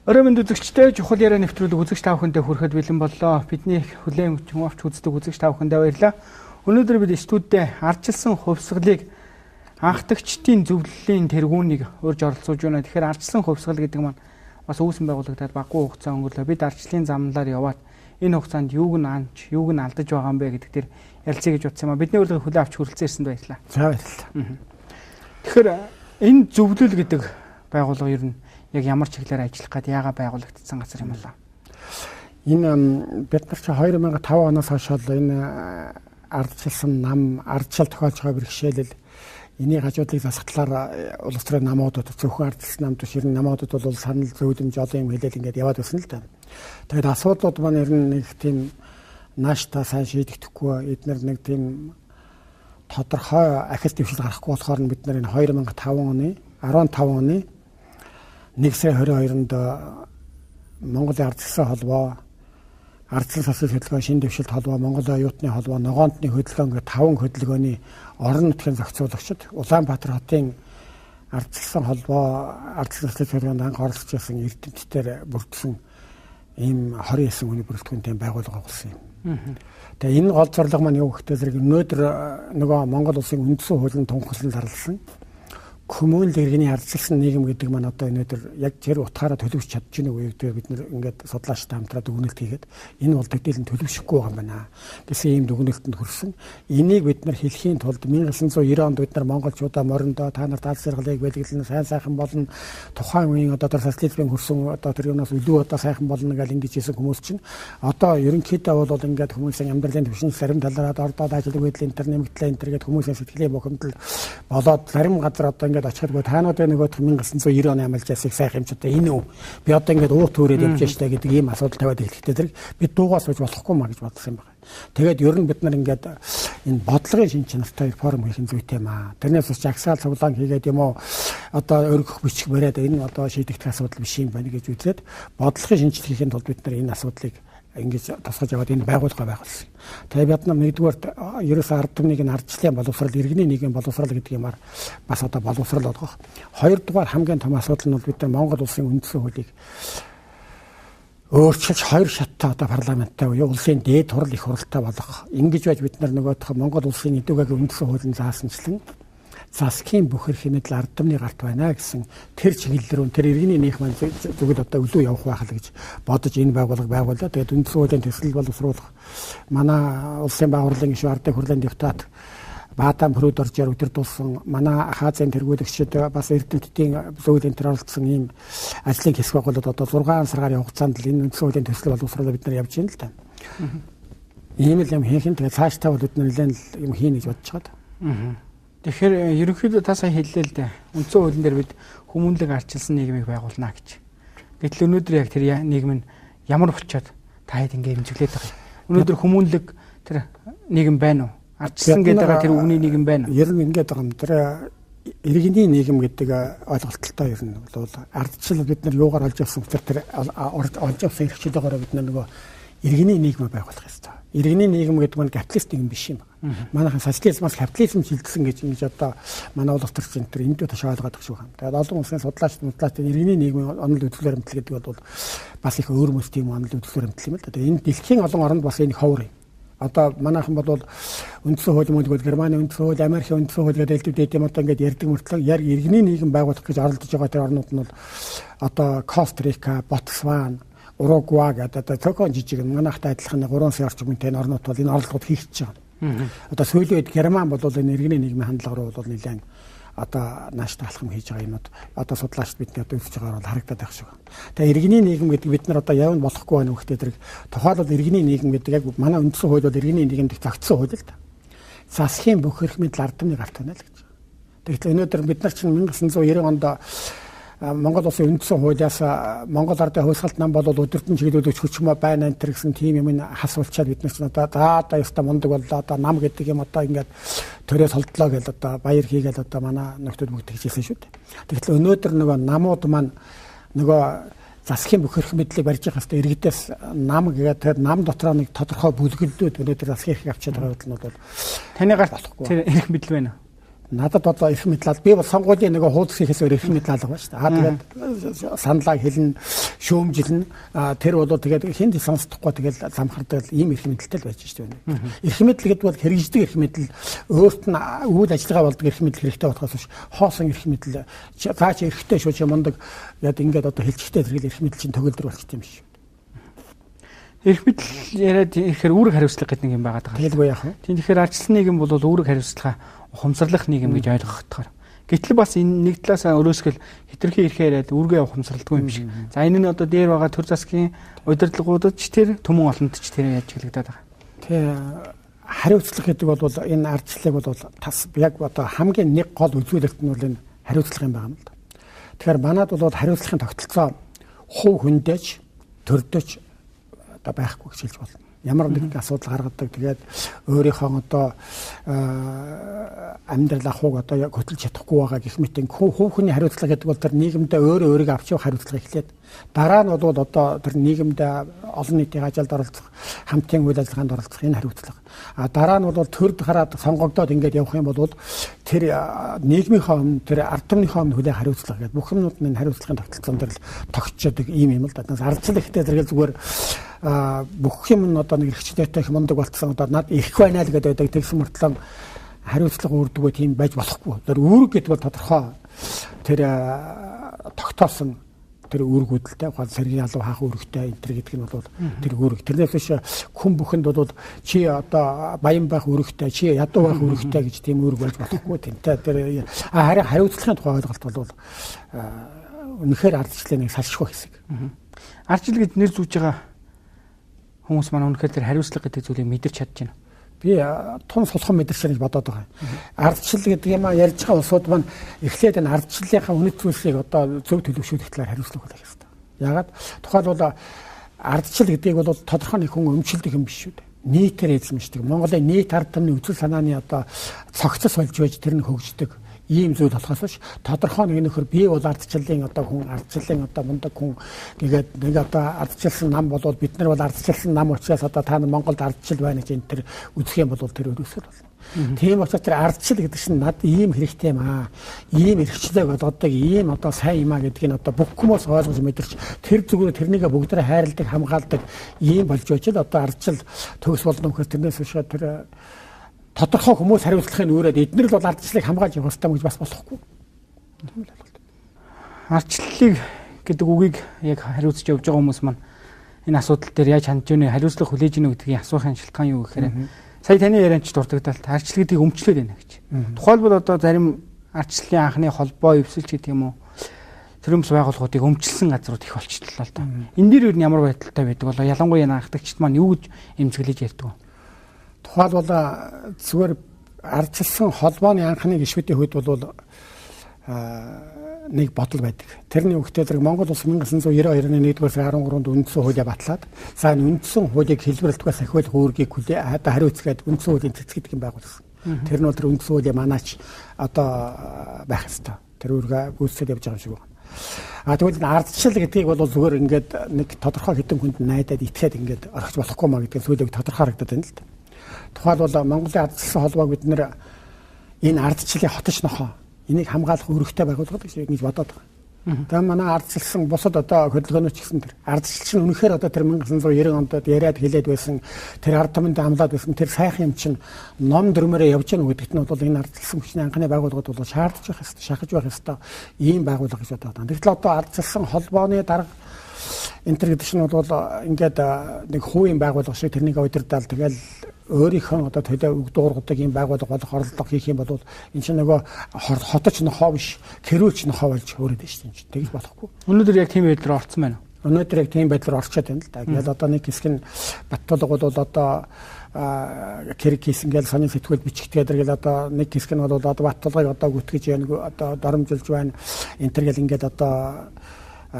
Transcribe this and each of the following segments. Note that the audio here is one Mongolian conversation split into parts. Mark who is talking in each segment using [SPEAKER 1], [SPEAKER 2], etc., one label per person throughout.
[SPEAKER 1] Өрөөмөнд үзэгчтэй чухал яриа нэвтрүүлэг үзэгч тавхандаа хүрэхэд бэлэн боллоо. Бидний хүлээн авч үздэг үзэгч тавхандаа баярлалаа. Өнөөдөр бид студидээ ардчилсан хувьсгалыг анхдагчдын зөвлөлийн тэргүүнийг урьж оролцуулж байна. Тэгэхээр ардчилсан хувьсгал гэдэг маань бас үүсгэн байгуулагдаад баггүй хугацаа өнгөрлөө. Бид ардчлалын замналаар яваад энэ хугацаанд юуг нь анч, юуг нь алдаж байгаа юм бэ гэдэг дээр ярилцъя гэж бодсон юм а. Бидний урилгыг хүлээн авч хүрэлцэн ирсэнд баярлалаа. За баярлалаа. Тэгэхээр энэ зөвлөл гэдэг байгууллага ер нь яг ямар чиглэлээр ажиллах гээд яага байгуулагдсан газар юм болоо.
[SPEAKER 2] Энэ бид нар чи 2005 оноос хойш энэ ардчилсан нам, ардчил тохиолж байгаа бэрхшээлэл энийг хажуудлыг засахлаар улс төрийн намуудад зөвхөн ардчилсан намд биш ер нь намуудад бол санал зүйдэмж олон юм хэлэл ингээд яваад байсан л да. Тэгээд асуудлууд маань ер нь нэг тийм нааштай сайн шийдэгдэхгүй эдгээр нэг тийм тодорхой ахил дэвшил гарахгүй болохоор бид нар энэ 2005 оны 15 оны 1 сарын 22-нд Монголын ардчилсан холбоо, ардчилсан засгийн хөтөлбөр, шинэ дэвшилт холбоо, Монголын оюутны холбоо, ногоонтны хөдөлгөөн гэх 5 хөдөлгөөний орон нутгийн зохицуулагчид Улаанбаатар хотын ардчилсан холбоо, ардчилсан засгийн хөтөлбөрөнд анх оролцож байсан эрдэмтдээр бүрдсэн ийм 29 хүний бүрэлдэхүүнтэй байгууллага болсон юм. Тэгээ энэ гол зорилго маань юу гэхээр зэрэг өнөөдөр нөгөө Монгол улсын үндсэн хуулийн тунхаглан зарласан коммунист иргэний ардчилсан нийгэм гэдэг маань одоо өнөөдөр яг тэр утгаараа төлөвшөж чадж байна уу гэдэг бид нар ингээд судлаачтай хамтраад дүгнэлт хийгээд энэ бол төдийлөн төлөвшөхгүй байгаа юм байна гэсэн ийм дүгнэлтэнд хүрсэн. Энийг бид нар хэлхийн тулд 1990 онд бид нар монголчуудаа мориндоо та нар даал зэрэглэгийг бэлгэлэн сайн сайхан болно тухайн үеийн одоо тэр социализмын хөрсөн одоо тэр юунаас өлөө одоо сайхан болно гэж ингэж хэлсэн хүмүүс чинь одоо ерөнхийдөө бол ингээд хүмүүсийн амьдралын түвшин зарим талаараа ордоод ажил үйлдэл интер нэмэгдлээ интер гэдэг хүмүүсийн сэтгэлийн бухимдал болоод зарим газар одоо ингээд очихдгүй таануудын нөгөө 1990 оны амлажсыг сайхан юмчтай энэ үү би одоо ингээд уут төрөөд явж штэ гэдэг ийм асуудал тавиад хэлэхдээ зэрэг бид дуугаас сууж болохгүй маа гэж бодсон юм байна. Тэгээд ер нь бид нар ингээд энэ бодлогын шинж чанартай реформ хийх зүйтэй маа. Тэрнээс ч агсаал цуглаан хийгээд юм уу одоо өргөх бичих бариад энэ одоо шийдэгдэх асуудал биш юм байна гэж үзээд бодлогын шинжилгээ хийхэд тулд бид нар энэ асуудлыг ингэж тасгаж яваад энэ байгууллага байгуулсан. Тэгээ бид нар нэгдүгээр ерөөсөө ард түмнийг нь ардчлалын боловсрал, иргэний нийгмийн боловсрал гэдэг юмар бас одоо боловсрал болгох. Хоёрдугаар хамгийн том асуудал нь бол бид нар Монгол улсын үндсэн хуулийг өөрчилж хоёр шаттай одоо парламенттай буюу улсын дээд хурал их хуралтай болгох. Ингэж байж бид нар нөгөөх Монгол улсын эдүгэгийн үндсэн хуулийн заасанчлан засгийн бүхэр хэмэдэл ард түмний гарт байна гэсэн тэр чиглэл рүү тэр иргэний нөх маань зүгэл одоо өлөө явах байх л гэж бодож энэ байгууллага байгууллаа. Тэгээд үндсэн хуулийн төсөл боловсруулах манай улсын байгууллагын гишүүн ардын хурлын депутат Баатан Прүд орж өдөр дуулсан манай хаазын тэргүүлэгчид бас эрдэмтдийн зөвлөлийн төр оролцсон ийм ажлын хэсэг байгууллагад одоо 6 сар гарын хугацаанд л энэ үндсэн хуулийн төсөл боловсруулалт бид нар явж байна л да. Ийм л юм хийх нь тэгээд цаашдаа бол бид нар нэлээд юм хийнэ гэж бодож байгаа. Тэгэхээр ерөнхийдөө та сайн хэллээ л дээ. Үндсэн хуулийн дээр бид хүмүүнлэг ардчилсан нийгмийг байгуулнаа гэж. Гэтэл өнөөдөр яг тэр нийгэм нь ямар болчиход та хэд ингэ хэмжиглээд байгаа юм. Өнөөдөр хүмүүнлэг тэр нийгэм байна уу? Ардчилсан гэдэг тэр үгний нийгэм байна уу? Ер нь ингэж байгаа юм. Тэр иргэний нийгэм гэдэг ойлголттой ер нь бол ардчил бид нар юугаар олж авсан гэхээр тэр олж авсан хэрэгчлээгээр бид нар нөгөө иргэний нийгэм байгуулах ёстой. Иргэний нийгэм гэдэг нь капиталист нийгэм биш юм байна. Манайхан социализмаас капитализм шилжсэн гэж одоо манай улс төрч энэ төр эндээ таш ойлгоод өгч байгаа юм. Тэгээд олон улсын судлаачид иргэний нийгмийн онол хөдөлгөөр эмтэл гэдэг бол бас их өөр мөс тийм онол хөдөлгөөр эмтэл юм л да. Тэгээд энэ дэлхийн олон оронд бас энэ ховор юм. Одоо манайхан бол үндсэн хууль мөн Германы үндсэн хууль, Америкийн үндсэн хууль гэдэг элдвэдэд юм одоо ингээд ярьдаг мөртлөө яг иргэний нийгэм байгуулах гэж оролдож байгаа тэр орнууд нь бол одоо Коста-Рика, Ботсван, Уругвай гэдэг токон жижиг манайхтай адилхан 3 сая орчим хүнтэй орнууд бол энэ оролдлогод хийчихэж байгаа. Одоо сүүлийн үед Герман бол энэ иргэний нийгмийн хандлага руу бол нэлээд одоо нааштай алхам хийж байгаа юмуд одоо судлаачид бидний одоо үзэж байгаагаар бол харагдаад байх шиг байна. Тэгээ иргэний нийгэм гэдэг бид нар одоо явна болохгүй байна гэхдээ тэр тухайлбал иргэний нийгэм гэдэг яг манай үндсэн хууль бол иргэний нийгэмд зохицсон хууль л да. Засгийн бүхэр хэмэдэл ард түмний гарт байна л гэж. Тэгэхээр өнөөдөр бид нар чинь 1990 онд Монгол улсын үндсэн хуулиас Монгол ардын хувьсгалт нам бол өдөртөн чиглүүлэгч хүчмээ байна энэ гэсэн тийм юм хасуулчаад бид нар ч одоо яста мундаг боллоо одоо нам гэдэг юм одоо ингээд төрөө солдлоо гэж одоо баяр хийгээл одоо манай нөхдөд бүгд хэлсэн шүү дээ. Тэгэхээр өнөөдөр нөгөө намууд маань нөгөө засгийн бүхэрх мэдлийг барьж явах хэвээр иргэдээс нам гэдэг нам дотроо нэг тодорхой бүлгэлдүүд өнөөдөр засгийн эрхийг авчиад байгаа нь бол
[SPEAKER 1] таны гарт тэр эрх мэдэл байна.
[SPEAKER 2] Надад одоо их мэдлэл би бол сонгуулийн нэг хуудас хийхээс өөр их мэдлэл байгаа шүү дээ. Тэгээд саналаа хэлнэ, шөөмжилнэ. Тэр бол тэгээд хинт сонсдохгүй тэгээд замхардаг ийм их мэдлэлтэй л байж шүү дээ. Их мэдлэл гэдэг бол хэрэгждэг их мэдлэл өөрт нь үйл ажиллагаа болдог их мэдлэл хэрэгтэй болохоос биш. Хоосон их мэдлэл заач эрэхтэй шүү чи мундаг яд ингээд одоо хэлчихтэй зэрэг их мэдлэл чинь төгөлдөр болчих юм биш.
[SPEAKER 1] Эрх мэдэл яриад ихээр үүрэг хариуцлага гэдэг нэг юм байгаа даа.
[SPEAKER 2] Тэгэлгүй яах вэ?
[SPEAKER 1] Тийм тэгэхээр арчилсан нийгэм бол үүрэг хариуцлага ухамсарлах нийгэм гэж ойлгохдоор. Гэтэл бас энэ нэг талаас өрөөсгөл хитрхи ирэх яриад үүргээ ухамсарладгүй юм шиг. За энэ нь одоо дээр байгаа төр засгийн удирдлагуудад ч тэр төмөн олонд ч тэр яаж хэлэгдэад байгаа.
[SPEAKER 2] Тэ хариуцлага гэдэг бол энэ арчлалыг бол тас яг одоо хамгийн нэг гол үзүүлэлт нь бол энэ хариуцлага юм байна л да. Тэгэхээр манад бол хариуцлагын тогтолцоо хувь хүндээч төрдөж одоо байхгүй гэж хэлж болно. Ямар нэгэн асуудал гаргадаг тэгээд өөрийнхөө одоо амьдрал ахуйг одоо яг хөтлөж чадахгүй байгаа гэх мэт хувь хүний хариуцлага гэдэг бол тэр нийгэмдээ өөрийгөө авч явах хариуцлага эхлээд дараа нь бол одоо тэр нийгэмдээ олон нийтийн ажилд оролцох, хамтын үйл ажиллагаанд оролцох энэ хариуцлага. Дараа нь бол төрд хараад сонгогдоод ингээд явах юм бол тэр нийгмийнхаа өмнө тэр ард түмнийхээ өмнө хүлээх хариуцлага гэдэг бүх юмнууд нь хариуцлагын тогтолцоон дээр л тогтчиход ийм юм л да. Ардчил ихтэй зэрэг зүгээр бүх юм нь одоо нэг эрхчлөөтэй их мундаг болцсон одоо над ирэх байна л гэдэг байдаг тэгсэн мөртлөө хариуцлага үүрдэггүй тийм байж болохгүй. Тэр үүрэг гэдэг бол тодорхой тэр тогтоосон тэр үүргүүдэлтэй гол сэргийн алуу хаах үүрэгтэй энэ төр гэдэг нь бол тэр үүрэг. Тэрнээс биш хүн бүхэнд бол чи одоо баян байх үүрэгтэй, чи ядуу байх үүрэгтэй гэж тийм үүрэг болж болохгүй тийм. Тэр харин хариуцлагын тухай ойлголт бол үнэхээр ардчлалын нэг салшгүй хэсэг.
[SPEAKER 1] Ардчил гэж нэр зүүж байгаа хүмүүс маань үнэхээр тэр хариуцлага гэдэг зүйлийг мэдэрч чадж байна.
[SPEAKER 2] Би тун сулхан мэдэрч бодоод байгаа. Ардчил гэдэг юм ярьж байгаа улсууд маань эхлээд энэ ардчлалынхаа үнэт зүйлсийг одоо зөв төлөвшүүлэх талаар хариуцлага хүлээх хэрэгтэй. Яагаад тухайлбал ардчил гэдгийг бол тодорхой нэг хүн өмчлөдөг юм биш шүү дээ. Нийтээр эзэмшдэг. Монголын нийт ард түмний үзэл санааны одоо цогцос болж байж тэр нь хөгждөг. Ийм зүйл болохоос биш тодорхой нэг нөхөр би бол ардчлалын одоо хүн ардчлалын одоо мундаг хүн тэгээд нэг одоо ардчилсан нам болоод бид нар бол ардчилсан нам учраас одоо та нар Монголд ардчил байна гэж энэ төр үзэх юм бол тэр өрөөсөл болно. Тийм учраас тэр ардчил гэдэг чинь над ийм хэрэгтэй юм аа. Ийм эрхчлэг болгодог ийм одоо сайн юм аа гэдгийг одоо бүх хүмүүс ойлгож мэдэрч тэр зүгээр тэрнийгээ бүгдээ хайрладаг хамгаалдаг ийм болж байж л одоо ардчил төгс болно гэхээр тэрнээс биш тэр тодорхой хүмүүс хариуцлагын үүрээд эднэр л бол ардчлалыг хамгаалж явах хэрэгтэй гэж бас болохгүй. Тийм л ойлголт.
[SPEAKER 1] Ардчлалыг гэдэг үгийг яг хариуцж явж байгаа хүмүүс маань энэ асуудал дээр яаж хандж ийнэ, хариуцлага хүлээж ийнэ гэдгийг асуухын шалтгаан юу гэхээр сая таны ярианч дурддагдалт ардчлал гэдгийг өмчлөөд байна гэж. Тухайлбал одоо зарим ардчлалын анхны холбоо эвсэлж гэдэг юм уу төрөмс байгууллагуудыг өмчлсөн газрууд их болчихлоо л да. Энэ дээр юу ямар байдалтай байдаг болоо ялангуяа анхдагчд маань юу гэж эмзэглэж ярьдаг вэ?
[SPEAKER 2] Тухайлбал зүгээр ардчилсан холбооны анхны гишүүдийн хувьд бол нэг бодол байдаг. Тэрний үгтэй зэрэг Монгол улс 1992 оны 1-р сарын 13-нд үндсэн хуулийг батлаад за үндсэн хуулийг хэлбэрлэлтгээс ахиулах үүргийг хариуцгаад үндсэн хуулийн цэцэг гэдэг юм байгуулсан. Тэр нь бол тэр үндсэн хуулийн манаач одоо байх ёстой. Тэр үүргээ гүйцэтгэж явж байгаа юм шиг байна. Тэгвэл ардчил гэдгийг бол зүгээр ингээд нэг тодорхой хэдэн хүнд найдаад итгээд ингээд орхиж болохгүй маа гэдэг зүйлийг тодорхой харагдаад байна л да. Тухайлбал Монголын ардчилсан холбоог бид нэр энэ ардчлалын хотч нохоо энийг хамгаалах үүрэгтэй байгуулдаг гэж бодоод байгаа. Тэгээ манай ардчилсан бусад одоо хөдөлгөөнөч гэсэн тэр ардчилч нь үнэхээр одоо тэр 1990 онд яриад хэлээд байсан тэр ард түмэнд амлаад байсан тэр сайхан юм чинь ном дөрмөрөө явж гэнэ гэдэгт нь бол энэ ардчилсан хүчний анхны байгууллагууд бол шаардж байх ёстой, шахаж байх ёстой ийм байгууллага гэж бодоод байна. Тэгвэл одоо ардчилсан холбооны дарга энтер гэдэг чинь бол ингээд нэг хувийн байгууллага шиг тэрнийг удирдаал тэгэл өөрийнхөө одоо төлөө дуургадаг юм байгууллага болох оролдлого хийх юм бол энэ чинь нөгөө хоточ нохоо биш кэрүүлч нохоо болж өөрөд байна шүү дээ. Тэгж болохгүй.
[SPEAKER 1] Өнөөдөр яг тийм байдлаар орцсон байна уу?
[SPEAKER 2] Өнөөдөр яг тийм байдлаар орчод байна л да. Тэгэл одоо нэг хэсэг нь Баттулга бол одоо кэрэг хийсэн гэл сонин сэтгүүл бичигдгээд иргэл одоо нэг хэсэг нь бол одоо Баттулгыг одоо гүтгэж яана одоо доромжилж байна. Энтер гэл ингээд одоо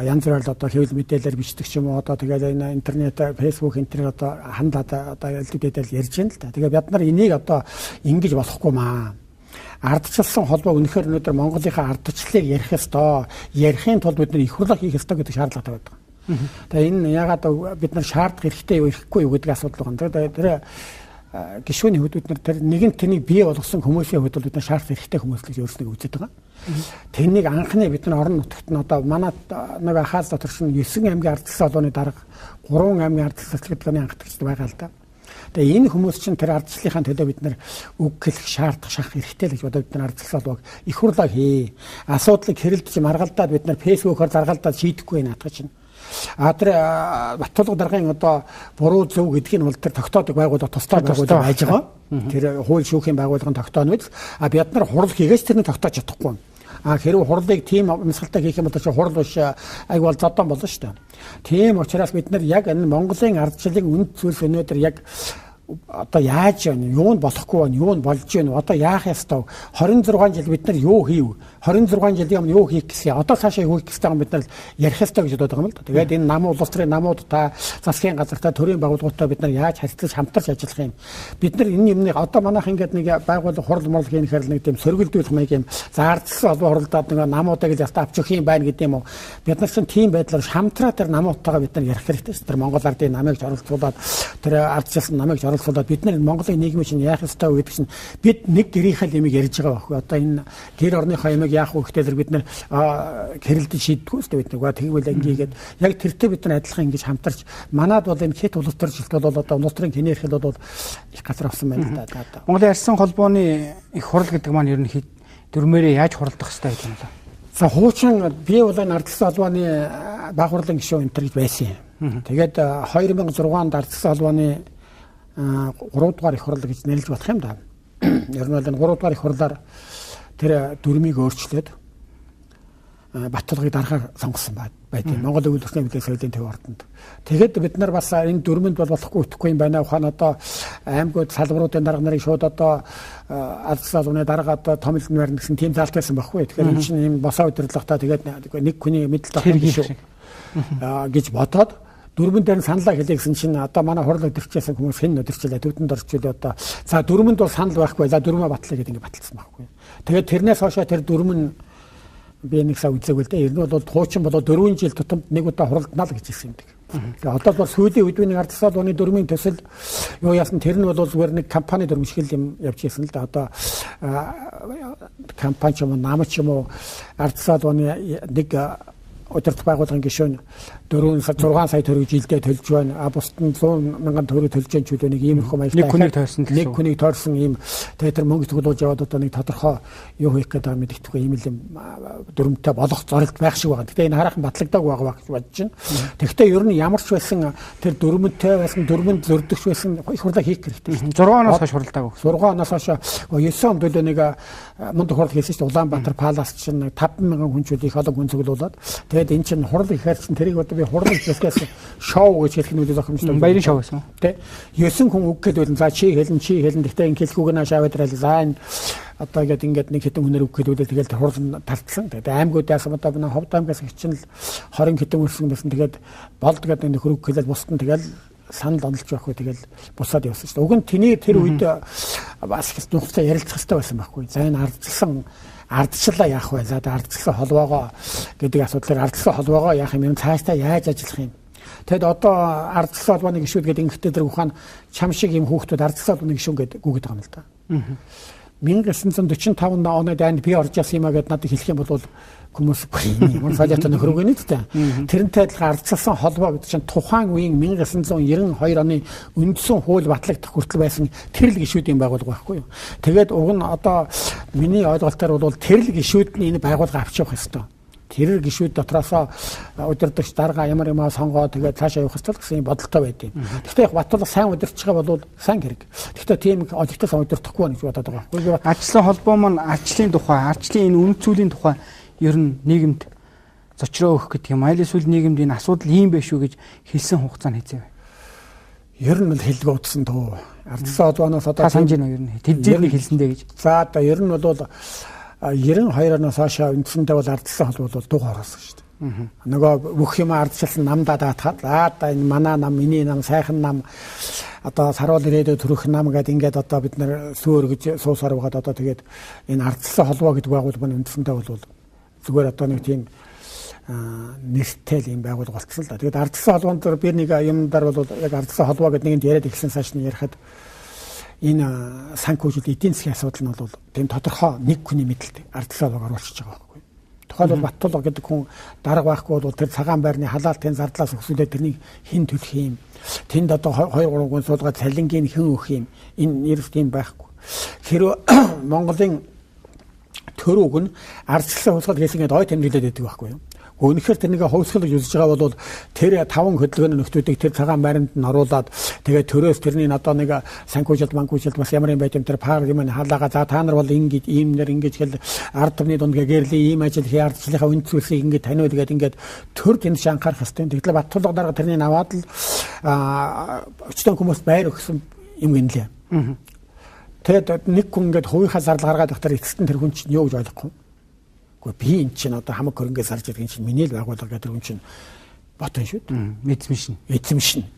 [SPEAKER 2] янз бүрээр одоо хэвлэл мэдээлэлээр бичдэг ч юм уу одоо тэгээд энэ интернет фэйсбүүк интернет одоо хандаад одоо элдвэдэл ярьж байна л да. Тэгээд бид нар энийг одоо ингэж болохгүй маа. Ардчилсан холбоо үнэхээр өнөөдөр Монголынхаа ардчлалыг ярих ёстой. Ярихын тулд бид нар их хурлаа хийх ёстой гэдэг шаардлагатай байдаг. Тэгээд энэ ягаад бид нар шаардах хэрэгтэй юу ирэхгүй юу гэдэг асуудал байна. Тэгээд тэр гишүүний хувьд бид нар тэр нэгэн тэнийг бий болгосон хүмүүсийн хувьд бид нар шаардлага хэрэгтэй хүмүүс гэж өөрснөө үздэг байгаа. Тэнийг анхны бид нар орон нутагт нь одоо манай нэг ахаас дотор шин 9 аймгийн ардчилсан холбооны дарга 3 аймгийн ардчилсан холбооны анхдагчд байгаа л да. Тэгээ энэ хүмүүс чинь тэр ардчлалынхаа төлөө бид нар үг хэлэх шаардах шахах хэрэгтэй л гэж бодоод бид нар ардчилсан холбоог их хурлаа хий. Асуудлыг хэрэлдэж маргалдаад бид нар фэйсбүүкээр заргалдаад шийдэхгүй наадах чинь. Тэр Баттулга даргын одоо буруу зөв гэдгийг нь бол тэр тогтоодог байгууллага тусдаа байгууллага байж байгаа. Тэр хууль шүүхийн байгууллагын тогтооно биз. Бид нар хурал хийгээс тэрний тогтоож чадахгүй. Хэрвээ хурлыг тийм амьсгалтай хийх юм бол хурал биш айгуул зодон болно шүү дээ. Тийм учраас бид нар яг энэ Монголын ардчлалын үнд зүйлс өнөөдөр яг одоо яаж байна? Юу нь болохгүй байна? Юу нь болж байна? Одоо яах ёстой? 26 жил бид нар юу хийв? 26 жилийн өмнө юу хийх гэсэн? Одоо цаашаа юу хийх гэсэн бид нар ярих ёстой гэж бодоод байгаа юм л да. Тэгээд энэ улс төрийн намууд та засгийн газартаа төрийн байгууллагуудаа бид нар яаж харьцаж хамтарч ажиллах юм? Бид нар энэ юмны одоо манайх ингээд нэг байгууллага хурал мурал хийхээр нэг тийм сөргөлдүүлэх маяг юм заардсан холбоо хуралдаад нэг намуудаа гэж авч өгөх юм байна гэдэг юм уу? Бид нар чинь тийм байдлаар хамтраа тэр намуудтайгаа бид нар ярих хэрэгтэй шүү. Тэр Монгол ардын намыг зорилцуулаад тэр ардчилсан намыг зорилцуулаад бид нар Монголын нийгмийн чинь яах ёстой вэ гэдэг чинь бид нэг гэрийнхээ юмыг ярьж байгаа байхгүй. Одоо энэ гэр орныхоо юмыг яах вэ гэхээр бид нар хэрэлдэж шийддэггүй шүү дээ бид нэг тэгвэл ингэгээд яг тэртээ бид нар адилхан ингэж хамтарч манад бол энэ хит улс төржилт бол одоо улс төрийн хинээрхэл бол их газар авсан байна л да.
[SPEAKER 1] Монголын арьсан холбооны их хурал гэдэг маань ер нь дөрмээрээ яаж хуралдах хэрэгтэй юм бэ?
[SPEAKER 2] За хуучин бие улаан ардчилсан холбооны баг хурлын гишүүн энэ гэж байсан юм. Тэгээд 2006 онд ардчилсан холбооны 3 дугаар их хурал гэж нэрлэж болох юм да. Ер нь бол энэ 3 дугаар их хурлаар тэр дүрмийг өөрчлөөд Баттулгыг дарахаар сонгосон байт. Монгол Үйлдвэрийн мэдээ соёлын төв ордонд. Тэгэхэд бид нар бас энэ дүрмэнд бол болохгүй итгэхгүй юм байна. Ухаан одоо аймагуд салбаруудын дарга нарын шууд одоо ардчилсан холбооны дарга одоо томилдон барьна гэсэн тийм заалт байсан байхгүй. Тэгэхээр энэ чинь юм босоо удирдлагатай тэгээд нэг хүний мэдлэл авах шүү гэж бодоод дүрмэн дээр саналаа хэлээ гэсэн чинь одоо манай хурал өдөрчөөсөн хүмүүс хэн өдөрчлээ төвдөнд орчлоо одоо за дүрмэнд бол санал байхгүй за дүрмээ батлаа гэдэг ингэ баталсан байхгүй. Тэгээд тэрнээс хойш тэр дүрмэн би нэг сая үзээгүй л дээ. Ер нь бол хуучин болоо 4 жил тутамд нэг удаа хуралдана л гэж хэлсэн юм. Тэгээд одоо бол сүүлийн үед нэг ардчилсан холбооны дүрмийн төсөл юу яасан тэр нь бол зүгээр нэг компани дүрм шиг юм явж ирсэн л да. Одоо компани ч юм уу нам ч юм уу ардчилсан холбооны нэг удирдах байгууллагын гишүүн 6 сая төгрөг жилдээ төлж байна. Бусд нь 100 мянган төгрөг төлж байгаа ч үгүй нэг иймэрхүү маягтай. Нэг хүнийг тойрсон ийм тэгээд тэр мөнгө төгөлж яваад одоо нэг тодорхой юу хийх гэдэг юм мэддэхгүй ийм л дүрмтэй болох зорилт байх шиг байгаа. Гэхдээ энэ хараахан батлагдаг байгаа гэж бодож байна. Тэгэхдээ ер нь ямар ч байсан тэр дүрмэнтэй байсан дүрмэнд зөрдөгч байсан их хурлаа хийх хэрэгтэй.
[SPEAKER 1] 6 оноос хойш хуралдаг.
[SPEAKER 2] 6 оноос хойш 9 онд л нэг мундаг хурал хийсэн чинь Улаанбаатар палас чинь 50000 хүн ч их олон хүн цуглуулад тэгээд эн чинь хурал ихээр чинь тэрийг одоо би хурал хийхээс шоу гэж хэлэх нь үл зохимжтой.
[SPEAKER 1] Баярын шоу гэсэн.
[SPEAKER 2] Тэ 9 хүн үг гэдэг нь за чи хэлэн гэхдээ ин хэлхүүг нь хаашаа байдрал за энэ одоо ингээд нэг хэдэн хүнээр үг хэлүүлээ тэгэл хурал талтсан. Тэгээд аймагуудаас одоо манай Ховд аймгаас хичнээн 20 хэдэн өрсөн байсан. Тэгээд болдгээд нэг хөрөг хэлэл бусдын тэгэл санал онолж байхгүй тэгэл бусаад явсан шүү дээ. Уг нь тэний тэр үед бас их нухацаа ярилцах хэрэгтэй байсан байхгүй. За энэ ардчлалаа яах вэ? За ардчилсан холбоогоо гэдэг асуудлаар ардчилсан холбоогоо яах юм? Цаашдаа яаж ажиллах юм? Тэгэд одоо ардчилсан холбооны гишүүд гэдэг ингэхдээ тэр ухаан чам шиг юм хүүхдүүд ардчилсан холбооны гишүүн гэдэг гүгэд байгаа юм л да. 1945 онд дайнд би орж ясан юм а гэдээ надад хэлэх юм бол хүмүүс ямар файлтай нөхрөг вэ нэ? Тэрнтэй адилхан ардчилсан холбоо гэдэг чинь тухайн үеийн 1992 оны үндсэн хууль батлагдах хүртэл байсан тэр л гишүүдийн байгууллага байхгүй юу? Тэгээд уг нь одоо миний ойлголтоор бол тэр л гишүүдний энэ байгууллага авч явах ёстой. Тэр гишүүд дотроос удирдагч дарга ямар юмаа сонгоод тэгээд цаашаа явах ёстой гэсэн бодолтой байдیں۔ Гэхдээ Баттулга сайн удирч байгаа бол сайн хэрэг. Гэхдээ тийм олигтой сайн удирдахгүй байна гэж бодоод байгаа байхгүй юу?
[SPEAKER 1] Ардчилсан холбоо маань ардчлалын тухай, ардчлалын энэ үнэт зүйлийн тухай ер нь нийгэмд зочроо өгөх гэдэг юм. Айлын сүүл нийгэмд энэ асуудал ийм байх шүү гэж хэлсэн хугацаа нь хэзээ вэ?
[SPEAKER 2] Ер нь л хэлдэг утсан тоо. Ардчилсан холбооноос одоо
[SPEAKER 1] санаж байна ер нь тэвжээний хэлсэндээ гэж.
[SPEAKER 2] За одоо ер нь бол 92 оноос хойш үндсэндээ бол ардчилсан холбоо бол дуг ороосон шүү дээ. Нөгөө бүх юм ардчилсан намдаа даатгаад энэ манай нам, миний нам, сайхан нам одоо саруул ирээдүйд төрөх нам гэдэг ингээд одоо бид нар сүүр гэж суусаар байгаад одоо тэгээд энэ ардчилсан холбоо гэдэг байгууллагын үндсэндээ бол зүгээр одоо нэг тийм нэртэй юм байгуулга болчихсон л да. Тэгээд ардчилсан холбоонд би нэг юмдаар бол яг ардчилсан холбоо гэдэг нэгэнд яриад ихсэн цааш нь ярихад энэ санхүүжилт эдийн засгийн асуудал нь бол тийм тодорхой нэг хүний мэдлэг ардчилсан албаг оруулчихж байгаа байхгүй. Тухайлбал Баттулга гэдэг хүн дарга байхгүй бол тэр цагаан байрны халаалтын зардлаас өсвөлээ тэрнийг хэн төлөх юм? Тэнд одоо 2-3 хүн суулгаад цалингийн хэн өгөх юм? Энэ ерөөс тийм байхгүй. Хэрвээ Монголын төрөг нь ардчилсан хувьсгал хийсгээд ой тэмдэглээд байдаг байхгүй юу? Үнэхээр тэрнийг хувьсгалж үзэж байгаа бол тэр 5 хөдөлгөөний нөхдүүдийг тэр цагаан байранд нь оруулаад тэгээд төрөөс тэрний одоо нэг санхүүжилт манхүүжилт бас ямар юм байт юм тэр парламент хаалгаа за та нар бол ингэж иймнэр ингэж хэл ард түмний дунд гэрлийн ийм ажил хий ардчлалынхаа үнд зүйлсийг ингэж таниуд гэдэг ингэж төр тэнцш анхаарах хэвээр. Тэгтэл Баттулга дарга тэрний аваад л өчтөн хүмүүс байр өгсөн юм гинлээ. Тэгээд нэг хүн ингэж хувийнхаа зардал гаргаад байхдаа эцэст нь тэр хүн чинь юу гэж ойлгохгүй. Би энэ чинь одоо хамаг хөрөнгөөс харж байгаа чинь миний л байгууллага гэдэг юм чинь ботон шүү дээ.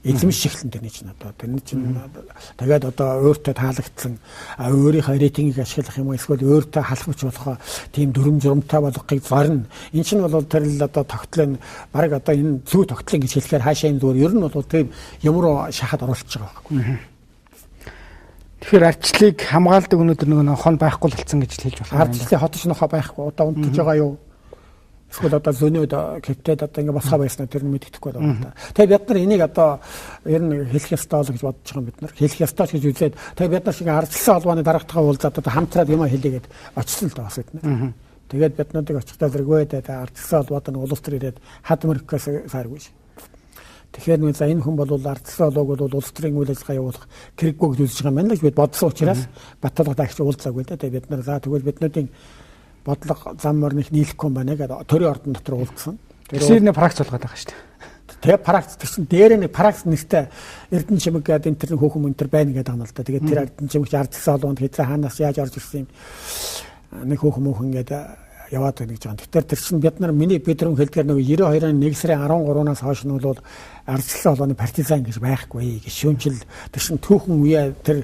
[SPEAKER 2] Эзэмшин шиглэн тэрний чинь одоо тэрний чинь тэгээд одоо өөртөө таалагдсан өөрийнхөө рейтингийг ашиглах юм уу эсвэл өөртөө халахч болох тийм дүрм журамтай болохыг зорно. Энэ чинь бол тэр л одоо тогтлын баг одоо энэ зүй тогтлын гэж хэлэхээр хаашаа энэ зүгээр ер нь бол тийм юм руу шахаад оруулж байгаа байхгүй.
[SPEAKER 1] Тэгэхээр ардчлалыг хамгаалдаг өнөөдөр нэг хон байхгүй болсон гэж хэлж болох.
[SPEAKER 2] Ардчлалын хотч нохоо байхгүй одоо унтж байгаа юу? Эсвэл одоо зөнөөд кэптэд одоо ингэ босгоо байснаа тэр нь мэддэхгүй байна. Тэгээ бид нар энийг одоо ер нь хэлэх ёстой л гэж бодож байгаа юм бид нар. Хэлэх ёстой гэж үзээд тэгээ бид нар шиг ардчлалын холбооны дарагтайгаа уулзаад одоо хамтраад юм хэлээгээд очсон л даа бас бид нар. Тэгээд бид нарыг очихдаа зэрэгвээд ардчлалын холбоотой нь улс төр ирээд хадмөрхөөс сааргүй ш. Тэгэхээр нэг за энэ хүн бол ардчлалын холбоог бол улс төрийн үйл ажиллагаа явуулах хэрэггүй гэж үзэж байгаа юм байна л гэж бид бодсон учраас Баттулга дагч уулзаагүй л дээ. Бид нар за тэгвэл биднүүдийн бодлого зам морных нийлэхгүй юм байна гэдэг төрийн ордон дотор уулзсан.
[SPEAKER 1] Тэр пракс болгоод байгаа шүү дээ.
[SPEAKER 2] Тэгээ пракс гэсэн дээр нэг пракс нэртэй Эрдэнэ чимэг гэдэг энэ төрлийн хөөхөн мөнтер байна гэдэг юм л да. Тэгээд тэр Эрдэнэ чимэгч ардчлалын холбоонд хэзээ хаанаас яаж орж ирсэн юм нэг хөөхөн мөнхөн гэдэг яваад байна гэж байгаа. Тэгэхээр тэр чинь бид нар миний бидрэн хэлдгээр нэг 92 оны 1 сарын 13-наас хойш нь бол ардчлалын холбооны партизан гэж байхгүй гэж шүүмжил тэр чинь түүхэн үе тэр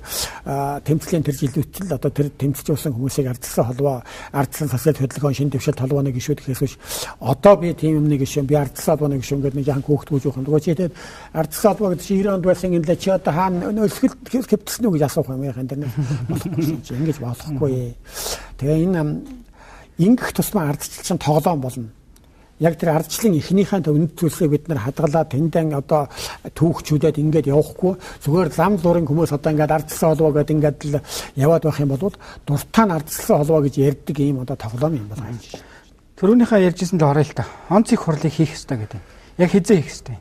[SPEAKER 2] тэмцлийн тэр жилүүтэл одоо тэр тэмцэж явсан хүмүүсийг ардчлалын холбоо ардчлалын социал хөдөлгөөн шин дэвшилт холбооны гишүүдхээс биш одоо би тийм юмны гишүүн би ардчлалын холбооны гишүүн гэдэг нэг яхан хөөхтгүүж явах юм. Тэгээд ардчлалын холбоо гэдэг чинь 90 онд байсан юм лээ чи одоо хаана өлсгөл хэвтсэн үү гэж асуух юм яхан тэр ингэж болохгүй. Тэгээ энэ ингэх тусмаа ардчлал чинь тоглоом болно. Яг тэр ардчлалын эхнийхэн үнд зүйлсээ бид нар хадгалаад тэндэн одоо түүхчүүдэд ингээд явахгүй зүгээр зам зургийн хүмүүс одоо ингээд ардчлалын холбоо гэдэг ингээд л яваад байх юм бол дуртай нь ардчлалын холбоо гэж ярьдаг юм одоо тоглоом юм байна.
[SPEAKER 1] Төрөөнийхөө ярьжсэн л орё л та. Онцгой хурлыг хийх ёстой гэдэг. Яг хизээ хийх ёстой.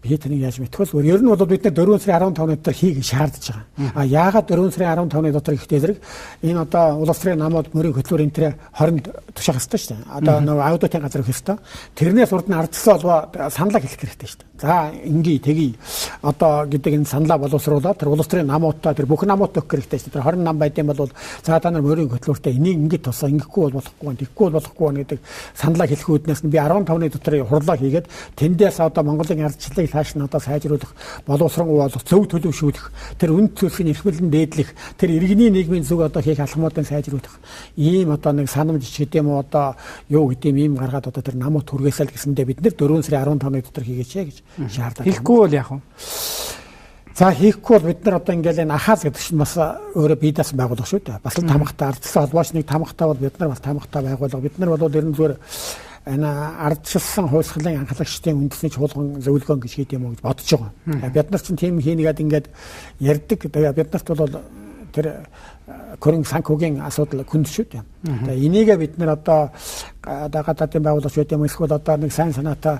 [SPEAKER 2] Би тэнийг яаж мэдхгүй зүгээр ер нь бол бид нар 4 сарын 15-ны дотор хийх шаардж байгаа. Яагаад 4 сарын 15-ны дотор ихтэй зэрэг энэ одоо улс төрийн намууд мөрийн хөтлөөр энэ тэр хооронд тушаах ёстой шүү дээ. Одоо нөгөө аудитын газар өгөх ёстой. Тэрнээс урд нь ардчлалын холбоо саналаа хэлэх хэрэгтэй шүү дээ. За ингээ тгий одоо гэдэг энэ саналаа боловсруулаад тэр улс төрийн намуудтай тэр бүх намууд өгөх хэрэгтэй шүү дээ. Тэр 20 нам байд юм бол за та нар мөрийн хөтлөөртэй энийг ингэ тусаа ингэхгүй бол болохгүй тэгэхгүй бол болохгүй гэдэг саналаа хэлэх үүднээс нь би 15-ны дотор хурлаа хийгээд тэндээс одоо Монголын ардчлалыг цааш нь одоо сайжруулах боловсронгуй болох зөв төлөвшүүлэх тэр үнд төлөвийн эрхмэлэн дээдлэх тэр иргэний нийгмийн зүг одоо хийх алхмуудыг сайжруулах ийм одоо нэг санамж гэдэг юм уу одоо юу гэдэг юм гаргаад одоо тэр намууд түргээсэл гэсэндээ бид нэр 4 сарын 15-ны дотор хийгээч гэж шаардлагатай.
[SPEAKER 1] Хийхгүй бол яах вэ?
[SPEAKER 2] За хийхгүй бол бид нар одоо ингээл энэ ахаас гэдэг чинь бас өөрөө бие даасан байгууллага шүү дээ. Бас л тамхтай ардчлалын холбооч нэг тамхтай бол бид нар бас тамхтай байгууллага. Бид нар бол ер нь зүгээр энэ ардчилсан хувьсгалын анхлагчдын үндэсний чуулган зөвлөгөөн гэж хийд юм уу гэж бодож байгаа. Бид нар чинь тийм хийнгээд ингээд ярьдаг. Тэгээ бид нарт бол тэр хөрөнгө санхүүгийн асуудал хүнд шүү дээ. Тэгээ энийг бид нар одоо гадаадын байгууллагч гэдэг юм эсвэл одоо нэг сайн санаатай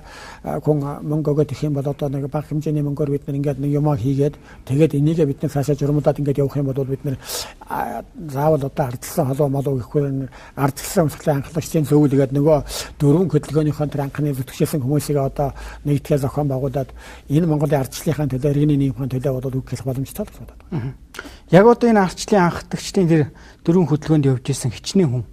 [SPEAKER 2] хүн мөнгө өгöd их юм бол одоо нэг бага хэмжээний мөнгөөр бид нар ингээд нэг юмаа хийгээд тэгээд энийг бид нар цаашаа журмуудад ингээд явах юм бол бид нар заавал одоо ардчлалын холбоо молоо гэхгүй ардчлалын өмсгөлийн анхлагчдын зөвлөгөөд нөгөө дөрвөн хөдөлгөөнийхөө тэр анхны зүтгэжсэн хүмүүсийг одоо нэгтгэл зохион байгуулад энэ Монголын ардчлалынхаа төлөө иргэний нийгмийн төлөө бол үг хэлэх боломжтой л байна.
[SPEAKER 1] Яг одоо энэ ардчлалын анхдагчдын тэр дөрвөн хөдөлгөөнд явж исэн хичнээн хүн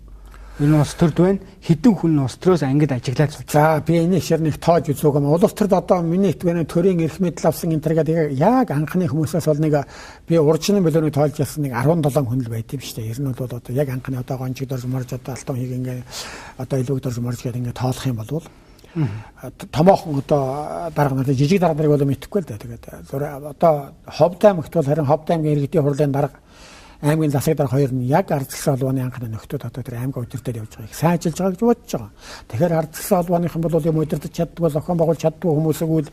[SPEAKER 1] энэ улс төрд байна. Хэдэн хүн улс төрөөс ангид ажиглаад сууж.
[SPEAKER 2] За би энэ ширнэг тоож үзүүг юм. Улс төрд одоо миний хэлбэрийн төрийн эрх мэдэл авсан интергээд яг анхны хүмүүсээс бол нэг би урьдчилан билүүний тоолж ясан нэг 17 хүн л байт юм шүү дээ. Ер нь бол одоо яг анхны одоо гончиг дорж морж одоо алтан хийг ингээ одоо илүүг дорж морж гэдэг ингээ тоолох юм бол томоохон одоо дарга нар жижиг дарга нарыг бол мэдэхгүй л дээ. Тэгээд одоо Ховд аймагт бол харин Ховд аймгийн иргэдийн хурлын дарга аймгийн засаг дарга хоёр нь яг ардчилсан холбооны анхны нөхдүүд одоо тэр аймаг удирдах явж байгааг сайн ажиллаж байгаа гэж бодож байгаа. Тэгэхээр ардчилсан холбооныхан бол юм удирдах чаддгүй зохион байгуулж чаддгүй хүмүүсийг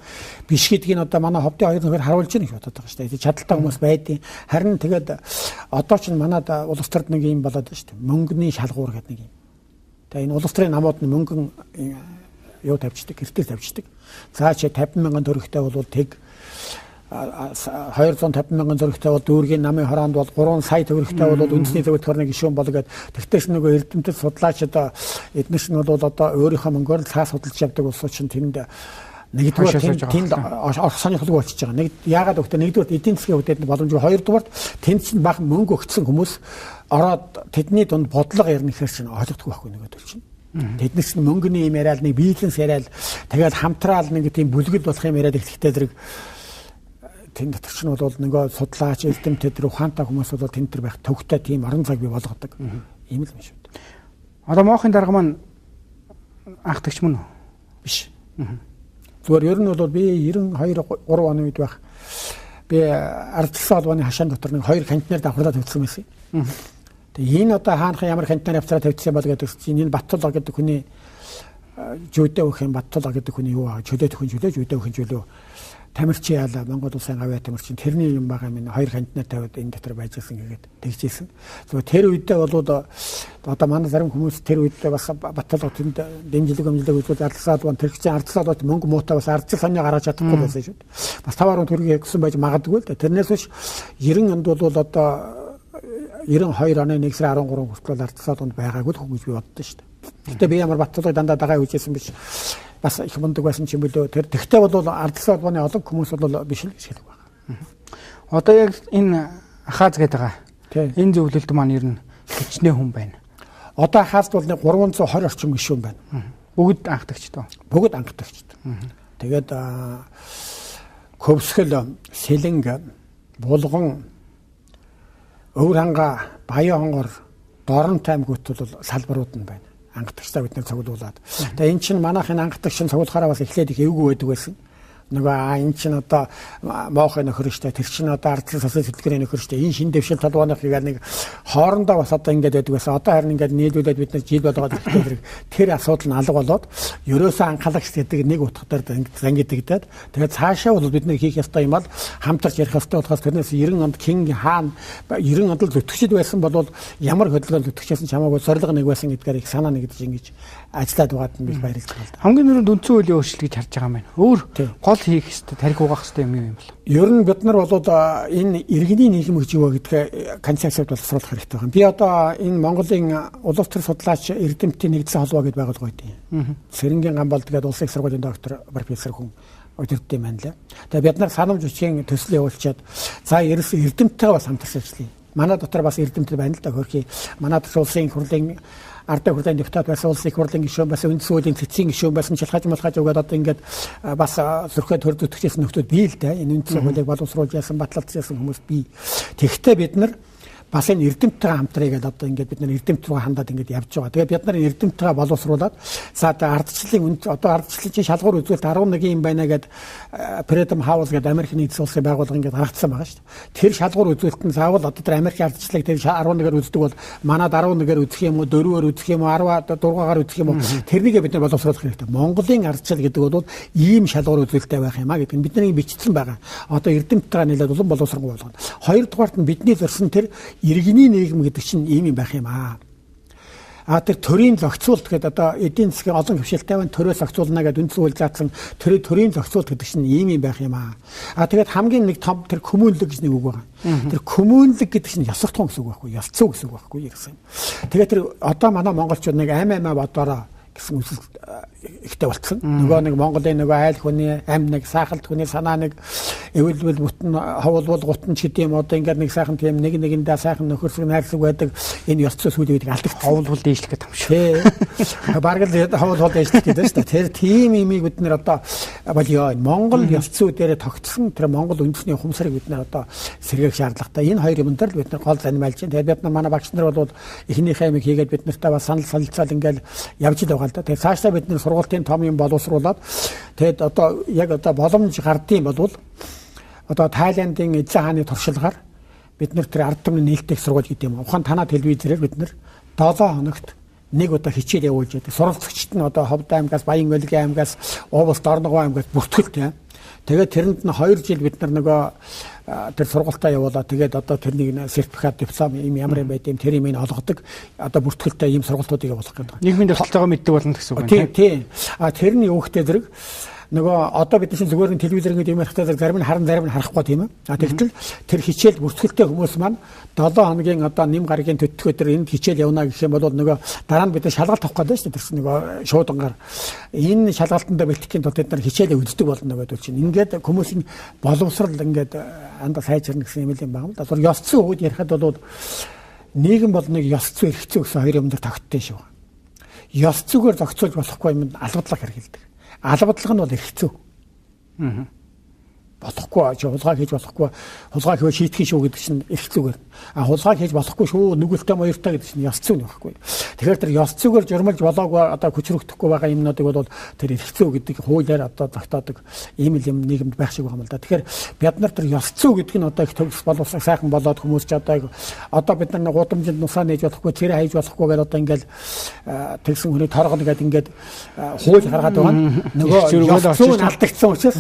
[SPEAKER 2] биш гэдгийг одоо манай Ховдын хоёр нөхөр харуулж байна гэж бодож байгаа шүү дээ. Чадaltaй хүмүүс байдیں۔ Харин тэгээд одоо ч манад улс төрд нэг юм болоод байна шүү дээ. Мөнгөний шалгуур гэдэг нэг юм. Тэгээ энэ улс төрийн намууд нь мөнгөн юу тавьчихдаг, гэртэл тавьчихдаг. За чи 50 мянган төгрөгтэй бол тэг 250 мянган төгрөгтэй бол дүүргийн намын хороонд бол 3 сая төгрөгтэй бол үндэсний зөвлөлт хорны гишүүн болгоод тэгтээс нөгөө эрдэмтэд судлаач одоо эднээс нь бол одоо өөрийнхөө мөнгөөр цаа судалж явдаг улсууд чинь тэнд нэгдүгээр тэнд орох сонирхолгүй болчихж байгаа. Нэг яагаад гэвэл нэгдүгээр эдийн засгийн хөвдөд боломжгүй, хоёрдугаар тэнд чинь бага мөнгө өгсөн хүмүүс ороод тэдний дунд бодлого ярих гэхээр чинь ойлгохгүй байхгүй нөгөө төл чинь. Тэднээс нь мөнгөний юм яриад нэг бизнес яриад тэгээд хамтраал нэг тийм бүлгэл болох юм яриад ихтэй зэрэг тэнд дотор ч нь бол нөгөө судлаач эрдэмтэд тэр ухаантай хүмүүс бол тэнд тэр байх төвхтэй тийм орон зайг бий болгодог. Ийм л юм шүү дээ.
[SPEAKER 1] Одоо моохын дарга маань анхдагч мөн үү?
[SPEAKER 2] Биш. Зүгээр ер нь бол би 92 3 оны үед байх. Би ардчилсан холбооны хашаан дотор нэг 2 контейнер давхарлаад тавьсан байсан. Тэгээ энэ одоо хаанах ямар контейнер авцраа тавьчихсан бол гэдэг чинь энэ Баттулга гэдэг хүний жүйдэ өгөх юм Баттулга гэдэг хүний юу аа чөлөөт хүн жүйдэ өгөх чөлөө тамирчин яалаа Монгол улсын гавьяа тамирчин тэрний юм байгаа минь 2 контейнер тавиад энэ дотор байжсэн гэгээд тэгжсэн. Зүгээр тэр үедээ бол одоо манай зарим хүмүүс тэр үедээ бас Баттулга тэнд дэмжлэг үзүүлж ардчилсан холбоо тэрхчийн ардчилсан холбоот мөнгө муутай бас ардчилсан сонёо гаргаж чадахгүй байсан шүү дээ. Бас 5 төгрөгийн өгсөн байж магадгүй л дээ. Тэрнээс биш 90 онд бол одоо 92 оны 1 сарын 13 хүртэл ардчилсан холбоонд байгаагүй л гэж би боддоо шүү дээ. Гэтэ би ямар Баттулгыг дандаа дагаа үжсэн биш. Бас их мундаг байсан ч юм билүү. Тэр тэгтээ бол ардчилсан холбооны олон хүмүүс бол биш л гэж хэлэх байна.
[SPEAKER 1] Одоо яг энэ Ахаз гэдэг байгаа. Энэ зөвлөлд маань ер нь хичнээн хүн байна.
[SPEAKER 2] Одоо Ахазд бол 320 орчим гишүүн байна.
[SPEAKER 1] Бүгд анхдагч тоо.
[SPEAKER 2] Бүгд анхдагч. Тэгээд Көвсгөл, Сэлэнг, Булган, Өвөрханга, Баян-хонгор, Доронтой аймагт бол салбарууд нь байна. Ангадагчтай бид нар цуглуулад. Тэгээ эн чинь манайхын ангадагч нь цуглахаараа бас эхлээд их эвгүй байдаг байсан. Нөгөө эн чинь одоо моохын нөхөр штэ тэр чинь одоо ардчилсан социал хөтөлбөрийн нөхөр штэ энэ шин дэвшил толгойнох гэдэг нэг хоорондоо бас одоо ингэж байдаг байсан. Одоо харин ингэж нийлүүлээд бид нар жил болгоод ирэхээр тэр асуудал нь алга болоод ерөөсөө анхаалагч гэдэг нэг утгаар зангидэгдээд тэгээд цаашаа бол бид нар хийх ёстой юм ал хамтарч ярих ёстой болохоос тэрнээс 90 онд Кинг хаан 90 онд л зүтгэжд байсан бол ямар хөдөлгөөн зүтгэжсэн ч хамаагүй зорилго нэг байсан гэдгээр их санаа нэгдэж ингэж ажиллаад байгаад нь би баярлж байгаа л да.
[SPEAKER 1] Хамгийн түрүүнд үндсэн хуулийн өөрчлөлт гэж харж байгаа юм байна. Өөр гол хийх ёстой, тарих угаах ёстой юм юм бол.
[SPEAKER 2] Ер нь бид нар бол энэ иргэний нийгэм гэж юу гэдэг концепцэд боловсруулах хэрэгтэй байна. Би одоо энэ Монголын улс төр судлаач эрдэмтдийн нэгдсэн холбоо гэдэг байгууллага байдیں۔ Сэрэнгийн Гамбалд гэдэг улсын их сургуулийн доктор профессор хүн удирддаг юм байна лээ. Тэгээ бид нар санамж үчгийн төсөл явуулчаад за эрдэмтдээ бас хамтарч ажиллая. Манай дотор бас эрдэмтэд байна л да хөрхий. Манай улсын хурлын ардын хурлын депутат байсан, улсын хурлын гишүүн байсан, үндэс хуулийн цэцгийн гишүүн байсан, шалхаж өгөөд одоо ингээд бас зөрхөө төр зүтгэжсэн нөхдүүд бий л дээ. Энэ үндэс хуулийг боловсруулж яасан, батлалцсан хүмүүс бий. Тэгэхдээ бид нар бас энэ эрдэмтдээ хамтрая гэдэг одоо ингээд бид нар эрдэмт рүү хандаад ингээд явж байгаа. Тэгээд бид нар эрдэмтдээ боловсруулад за ардчлалын одоо ардчлалын шалгуур үзүүлэлт 11 юм байна гэдэг Freedom House гэдэг Америкийн нэгдсэн улсын байгууллага ингээд гаргацсан байгаа шүү дээ. Тэр шалгуур үзүүлэлт нь заавал одоо тэр Америкийн ардчлалыг тэр 11-ээр үздэг бол манад 11-ээр үзэх юм уу, 4-ээр үзэх юм уу, 16-аар үзэх юм уу, тэрнийг бид нар боловсруулах хэрэгтэй. Монголын ардчлал гэдэг бол ийм шалгуур үзүүлэлттэй байх юм а гэдэг нь бидний бичсэн байгаа. Одоо эрдэмтдээ нийлээд улам боловсруулах болгоно. Хоёрдугаарт нь бидний зорьсон тэр иргэний нийгэм гэдэг чинь ийм юм байх юм аа. Тэр төрийн зохицуулт гэдэг одоо эдийн засгийн олон хөвшилтэй байна. Төрөө зохицуулна гэдэг үндсэн хууль заасан төрийн зохицуулт гэдэг чинь ийм юм байх юм аа. Тэгээд хамгийн нэг том тэр хүмүүнлэг гэж нэг үг байгаа. Тэр хүмүүнлэг гэдэг чинь ёсохтон гэсэн үг байхгүй, ёсцоо гэсэн үг байхгүй гэсэн. Тэгээд тэр одоо манай монголчууд нэг аймаа бодороо гэсэн үсэл ихтэй болцсон. Нөгөө нэг Монголын нөгөө айл хүний амь нэг сайхалт хүний санаа нэг эвэлбэл бүтэн ховолбол гутан ч гэдэм одоо ингээд нэг сайхан тийм нэгэндээ сайхан нөхөрсөг найрлаг байдаг энэ ёс зүйн сүүлийн үед алдагдсан.
[SPEAKER 1] Ховолбол дээшлэх гэдэг юм шүү.
[SPEAKER 2] Бараг л ховолбол дээшлэх гэдэг шүү дээ. Тэр тийм имийг бид нэр одоо болёо. Монгол ёс зүй дээр тогтсон тэр Монгол үндэсний ухамсарыг бид нэр одоо сэргээх шаардлагатай. Энэ хоёр юм дээр л бид нар гол занимайлж байна. Тэгээд бид нар манай багш нар бол эхнийхээ имийг хийгээд бид нартай бас санал солилцоол ингээд явж л байгаа л да. Тэгээд цаашдаа бид нар сургуулийн том юм боловсруулад тэгээд одоо яг одоо боломж гардыг болвол одоо Тайландын эзэн хааны туршлагаар бид нэр тэр ард түмний нээлттэй сургууль гэдэг юм. Ухаан танаа телевизээр бид нэр 7 хоногт нэг удаа хичээл явуулж байдаг. Сурвалжлагчид нь одоо Ховд аймгаас, Баян Өлгийн аймгаас, област Орногов аймгаас бүртгэлтэй. Тэгээд тэрэнд нь 2 жил бид нар нөгөө тэр сургалтаа явуулаад тэгээд одоо тэрнийг сертификат диплом юм ямар юм байд юм тэр юм олгодог. Одоо бүртгэлтэй ийм сургалтуудыг явуулах гэдэг.
[SPEAKER 1] Нийгмийн тогтолцоогоо мэддэг болно гэсэн үг байна.
[SPEAKER 2] Тийм. Тэрний өөхтэй зэрэг нөгөө одоо бид чинь зүгээр нь телевизээр ингэ юм ярихтаа зарим нь харан зарим нь харахгүй тийм ээ. Тэгтэл тэр хичээл бүртгэлтэй хүмүүс маань 7 хоногийн одоо нэм гарагийн төтгөө тэр энд хичээл явна гэх юм бол нөгөө дараа нь бид шалгалт авах гэдэг шүү дээ. Тэр нөгөө шуудангаар энэ шалгалтанд бэлтгэхийн тулд бид нар хичээлээ үздэг болно гэдэг чинь. Ингээд хүмүүсийн боловсрал ингээд андаа сайжирна гэсэн юм л юм байна. Тэгэхээр ёс зүйн үед ярихад бол нийгэм бол нэг ёс зүй эрх зүй гэсэн хоёр юм дээр тогттой шүү. Ёс зүйгээр зохицуулж болохгүй юм албадлага хэрэгэлдэг. Албадлага нь бол эрх зүй. Болохгүй хулгай хийж болохгүй хулгай хийх шийтгэх шүү гэдэг чинь эрх зүйгээр. Хулгай хийж болохгүй шүү нүгэлтэй моёртой гэдэг чинь ёс зүй байхгүй. Тэгэхээр тэр ёс зүйгээр журмалж болоогүй одоо хүчрэгдэхгүй байгаа юмнуудыг бол тэр эрх зүй гэдэг хуулиар одоо тогтоодог ийм л юм нийгэмд байх шиг байна л да. Тэгэхээр бид нар тэр ёс зүй гэдэг нь одоо их төгс боловсрол сайхан болоод хүмүүс ч одоо бид нар гудамжинд нусаа нээж болохгүй цэрэ хайж болохгүй гэдэг одоо ингээл тэгсэн хүний торгоно гэдэг ингээд хууль гаргаад байгаа. Нөгөө ёс зүй алдагдсан учраас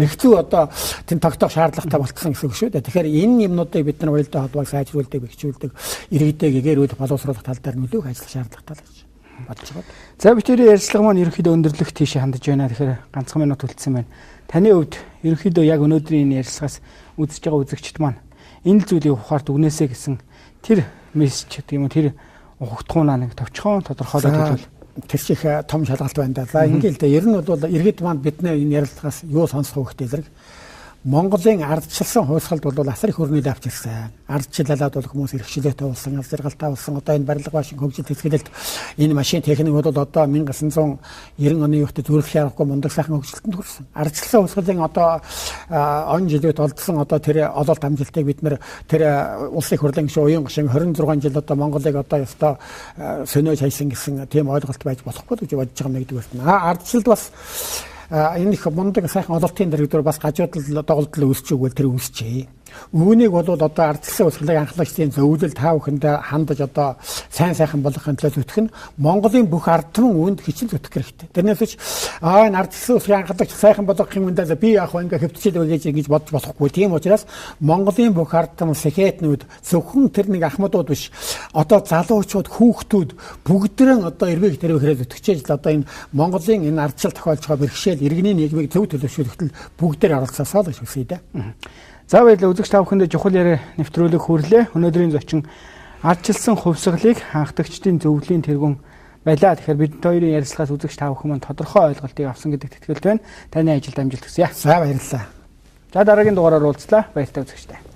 [SPEAKER 2] эрх зүй одоо тэн тогтоох шаардлагатай болчихсон гэсэн үг шүү дээ. Тэгэхээр энэ юмнуудыг бид нар уялдаа холбоог сайжруулдаг, бэхжүүлдэг, иргэдэг, гэгэрүүд боловсруулах тал дээр нөлөөлөх ажиллах шаардлагатай л болж байгаа. За бидний ярилцлага маань ерөнхийдөө өндөрлөх тийш хандж байна. Тэгэхээр ганцхан минут үлдсэн байна. Таны хувьд ерөнхийдөө яг өнөөдрийн энэ ярилцлагаас үзэж байгаа үзэгчд маань энэ зүйлийг ухаард үгнээсэ гэсэн тэр мессеж гэдэг юм уу тэр ухагтхуунаа нэг товчхон тодорхойлоод хэлвэл тэр чих том шалгалт байна да. За ингээл дээ ер нь бол иргэд маань бидний энэ ярилцлагаас юу сонсох вэ гэдэг зэрэг Монголын ардчилсан хувьсгалд бол асар их өрнөд авч ирсэн. Ардчилалаад бол хүмүүс эрхчлөөтэй болсон, алзаргалтай болсон. Одоо энэ барилга башин хөгжил хэсгэлэлт энэ машин техник бол одоо 1990 оны үетэй зүрх ярахгүй мундаг сайхан хөгжилтөнд хүрсэн. Ардчилсан хувьсгалын одоо он жилүүд олдсон одоо тэр ололт амжилтыг бид нэр тэр улсын их хурлын гишүүн уян гишүүн 26 жил одоо Монголыг одоо ёстой сөнөөж хайсан гэсэн тийм ойлголт байж болохгүй гэж бодож байгаа нэг гэдэг байна. Ардчилд бас энэ их мундаг сайхан ололтын дэргэдүүр бас гажуудал доголдол үүсч өгвөл тэр үүсчээ. Үүнийг бол одоо ардчилсан хувьсгалын анхлагчдын зөвлөл та бүхэндээ хандаж одоо сайн сайхан болгохын төлөө зүтгэх нь Монголын бүх ард түмэн үүнд хичээл зүтгэх хэрэгтэй. Тэрнээс ч энэ ардчилсан хувьсгалын анхлагч сайхан болгохын үндэ би яг ингээ хөвтчил өгөөж ингэж бодож болохгүй. Тийм учраас Монголын бүх ард түмэн сэхэтнүүд зөвхөн тэр нэг ахмадууд биш одоо залуучууд хүүхдүүд бүгдээрээ одоо эрвэг тэрвэхрээ зүтгэж л одоо энэ Монголын энэ ардчил тохиолж байгаа бэрхшээл иргэний нийгмийг зөв төлөвшүүлэхэд бүгдээр оролцоосоо л хүсье дээ.
[SPEAKER 1] За баярлалаа үзэгч та бүхэндээ чухал яриа нэвтрүүлэг хүрлээ. Өнөөдрийн зочин ардчилсан хувьсгалыг анхдагчдын зөвлөлийн тэргүүн байлаа. Тэгэхээр бид хоёрын ярилцлагаас үзэгч та бүхэн маань тодорхой ойлголтыг авсан гэдэгт итгэлтэй байна. Таны ажилд амжилт хүсье.
[SPEAKER 2] За баярлалаа.
[SPEAKER 1] За дараагийн дугаараар уулзлаа. Баяртай үзэгчтэй.